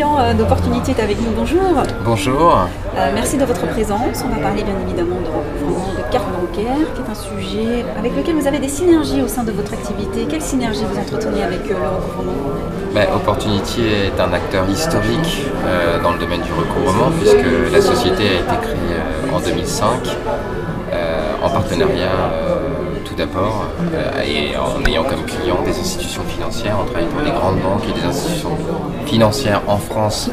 Florian d'Opportunity est avec nous. Bonjour. Bonjour. Merci de votre présence. On va parler bien évidemment de recouvrement de carte bancaire, qui est un sujet avec lequel vous avez des synergies au sein de votre activité. Quelles synergies vous entretenez avec le recouvrement? Opportunity est un acteur historique dans le domaine du recouvrement, puisque la société a été créée en 2005 en partenariat tout d'abord et en ayant comme client des institutions financières. On travaille pour des grandes banques et des institutions financières en France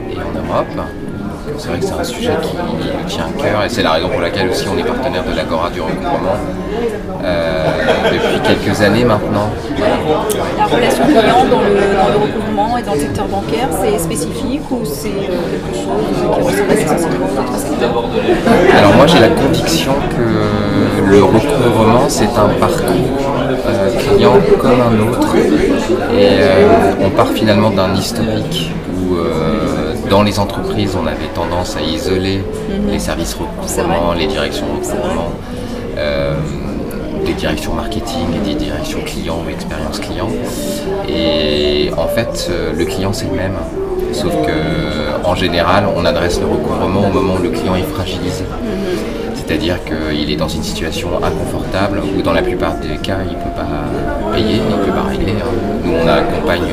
et en Europe. C'est vrai que c'est un sujet qui nous tient à cœur et c'est la raison pour laquelle aussi on est partenaire de l'Agora du recouvrement depuis quelques années maintenant. La relation client dans le recouvrement et dans le secteur bancaire, c'est spécifique ou c'est quelque chose qui ressemble assez sensiblement à d'autres secteurs? Alors moi j'ai la conviction que le recouvrement c'est un parcours client comme un autre et on part finalement d'un historique où dans les entreprises on avait tendance à isoler les services recouvrement, les directions recouvrement, des directions marketing et des directions clients ou expérience client. Et en fait le client c'est le même, sauf que en général on adresse le recouvrement au moment où le client est fragilisé. C'est-à-dire qu'il est dans une situation inconfortable où dans la plupart des cas il ne peut pas payer, il ne peut pas régler. Nous on accompagne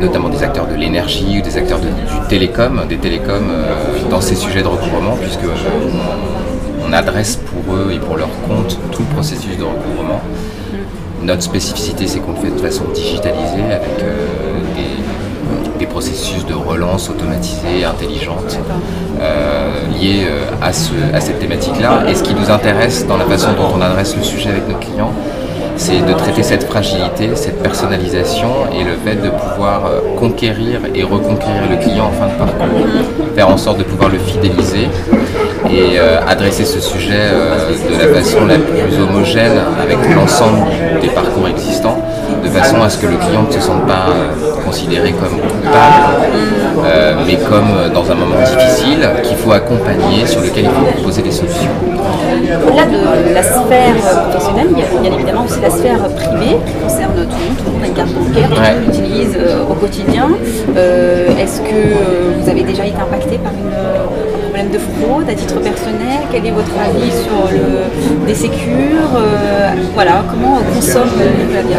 notamment des acteurs de l'énergie ou des acteurs des télécoms dans ces sujets de recouvrement, puisque on adresse pour eux et pour leur compte tout le processus de recouvrement. Notre spécificité c'est qu'on le fait de façon digitalisée avec des processus de relance automatisés, intelligentes, liés à cette thématique-là. Et ce qui nous intéresse dans la façon dont on adresse le sujet avec nos clients, c'est de traiter cette fragilité, cette personnalisation et le fait de pouvoir conquérir et reconquérir le client en fin de parcours, faire en sorte de pouvoir le fidéliser et adresser ce sujet de la façon la plus homogène avec l'ensemble des parcours existants, de façon à ce que le client ne se sente pas considéré comme coupable, mais comme dans un moment difficile qu'il faut accompagner, sur lequel il faut proposer des solutions. Au-delà de la sphère professionnelle, il y a bien évidemment aussi la sphère privée qui concerne tout le monde a une carte bancaire, tout le monde l'utilise au quotidien. Est-ce que vous avez déjà été impacté par un problème de fraude à titre personnel? Quel est votre avis sur des sécures? Comment on consomme le clavier?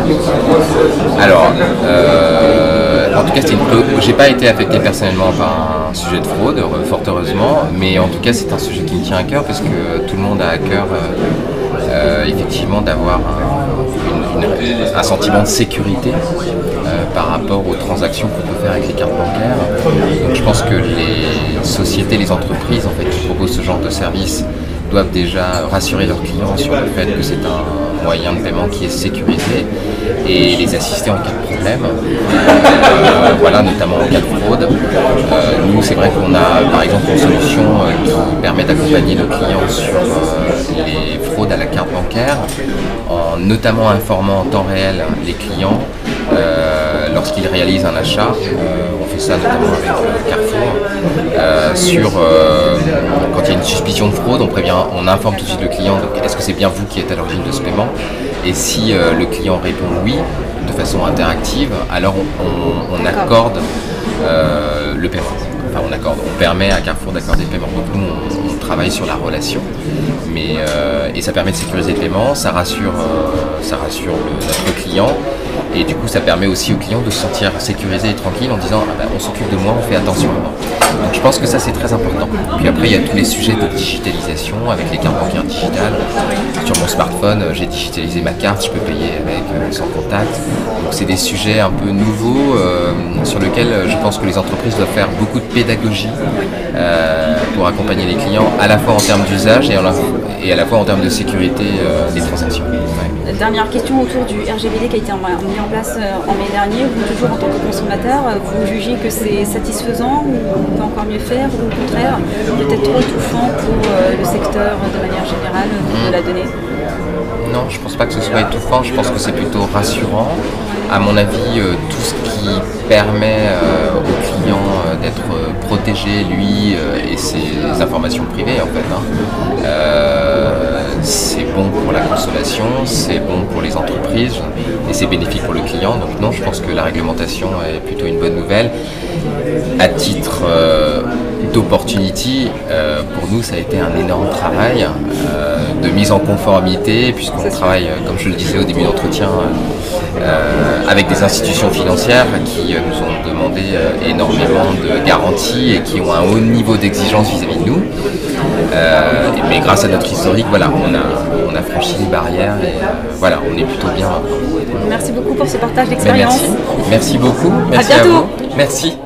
Alors, en tout cas, j'ai pas été affecté personnellement par un sujet de fraude, fort heureusement, mais en tout cas, c'est un sujet qui me tient à cœur parce que tout le monde a à cœur effectivement d'avoir un sentiment de sécurité par rapport aux transactions qu'on peut faire avec les cartes bancaires. Donc je pense que les sociétés, les entreprises en fait, qui proposent ce genre de service doivent déjà rassurer leurs clients sur le fait que c'est un moyen de paiement qui est sécurisé et les assister en cas de problème, notamment en cas de fraude. Nous, c'est vrai qu'on a par exemple une solution qui permet d'accompagner nos clients sur les fraudes à la carte bancaire, en notamment informant en temps réel les clients lorsqu'ils réalisent un achat. On fait ça notamment avec Carrefour. Quand il y a une suspicion de fraude, on informe tout de suite le client, donc est-ce que c'est bien vous qui êtes à l'origine de ce paiement? Et si le client répond oui, de façon interactive, alors on accorde le paiement. On permet à Carrefour d'accorder le paiement. Donc nous, on travaille sur la relation, et ça permet de sécuriser le paiement, ça rassure notre client, et du coup ça permet aussi au client de se sentir sécurisé et tranquille en disant on s'occupe de moi, on fait attention à moi. Donc je pense que ça c'est très important. Puis après il y a tous les sujets de digitalisation avec les cartes bancaires digitales. Sur mon smartphone, j'ai digitalisé ma carte, je peux payer avec sans contact. Donc c'est des sujets un peu nouveaux sur lesquels je pense que les entreprises doivent faire beaucoup de pédagogie pour accompagner les clients à la fois en termes d'usage et à la fois en termes de sécurité des transactions. Dernière question autour du RGPD qui a été mis en place en mai dernier. Vous, toujours en tant que consommateur, vous jugez que c'est satisfaisant ou on peut encore mieux faire, ou au contraire peut-être trop étouffant pour le secteur de manière générale de la donnée? Non, je pense pas que ce soit étouffant, je pense que c'est plutôt rassurant. À mon avis, tout ce qui permet aux clients d'être protégé, lui et ses informations privées en fait. C'est bon pour la consommation, c'est bon pour les entreprises et c'est bénéfique pour le client. Donc non, je pense que la réglementation est plutôt une bonne nouvelle. À titre d'opportunity, pour nous ça a été un énorme travail de mise en conformité, puisqu'on travaille, comme je le disais au début d'entretien, avec des institutions financières qui nous ont demandé énormément de garanties et qui ont un haut niveau d'exigence vis-à-vis de nous. Mais grâce à notre historique, voilà, on a franchi les barrières et voilà, on est plutôt bien. Merci beaucoup pour ce partage d'expérience. Merci beaucoup. Merci à bientôt. vous. Merci.